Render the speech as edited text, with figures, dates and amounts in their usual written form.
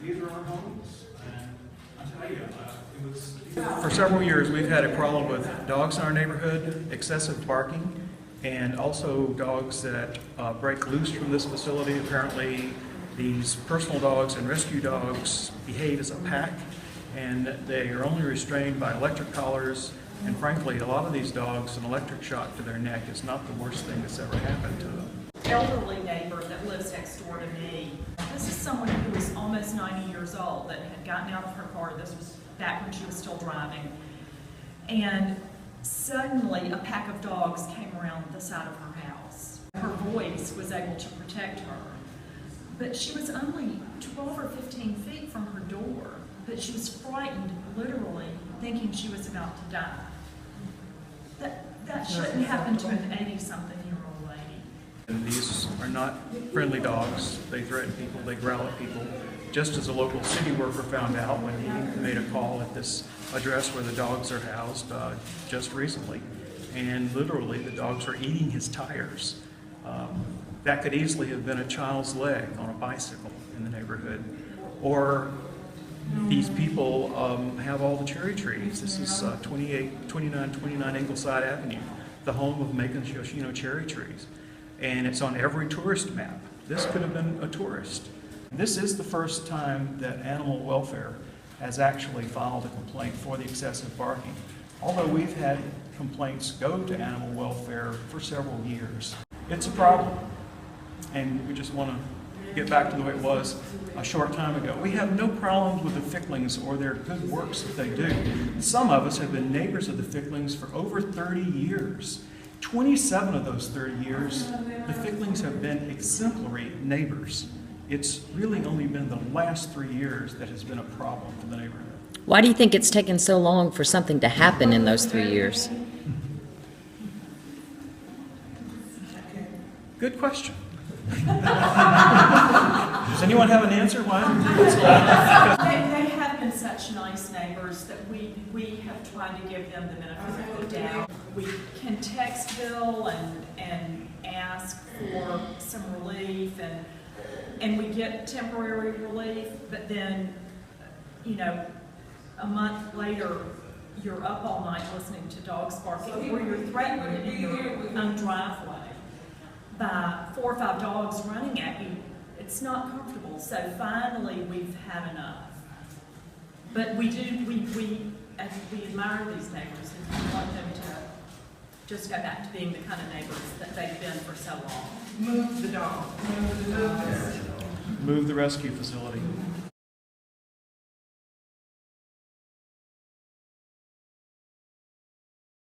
These are our homes, and I tell you, it was... For several years, we've had a problem with dogs in our neighborhood, excessive barking, and also dogs that break loose from this facility. Apparently, these personal dogs and rescue dogs behave as a pack, and they are only restrained by electric collars. And frankly, a lot of these dogs, an electric shock to their neck is not the worst thing that's ever happened to them. Elderly neighbor that lives next door to me. This is someone who was almost 90 years old that had gotten out of her car. This was back when she was still driving. And suddenly a pack of dogs came around the side of her house. Her voice was able to protect her. But she was only 12 or 15 feet from her door. But she was frightened, literally, thinking she was about to die. That shouldn't happen to an 80-something-year-old lady. And these are not friendly dogs. They threaten people, they growl at people. Just as a local city worker found out when he made a call at this address where the dogs are housed just recently. And literally, the dogs were eating his tires. That could easily have been a child's leg on a bicycle in the neighborhood. Or these people have all the cherry trees. This is 2929 Ingleside Avenue, the home of Macon Yoshino cherry trees. And it's on every tourist map. This could have been a tourist. This is the first time that animal welfare has actually filed a complaint for the excessive barking, although we've had complaints go to animal welfare for several years. It's a problem, and we just want to get back to the way it was a short time ago. We have no problems with the Ficklings or their good works that they do. Some of us have been neighbors of the Ficklings for over 30 years. 27 of those 30 years, the Ficklings have been exemplary neighbors. It's really only been the last 3 years that has been a problem for the neighborhood. Why do you think it's taken so long for something to happen in those 3 years? Good question. Does anyone have an answer? Why? They have been such nice neighbors that we have tried to give them the benefit of the doubt. We can text Bill and ask for some relief, and we get temporary relief, but then, you know, a month later, you're up all night listening to dogs barking, or you're threatened in your own driveway by 4 or 5 dogs running at you. It's not comfortable. So finally, we've had enough. But we admire these neighbors, and we want them to just go back to being the kind of neighbors that they've been for so long. Move the dog. Move the dogs. Move the rescue facility.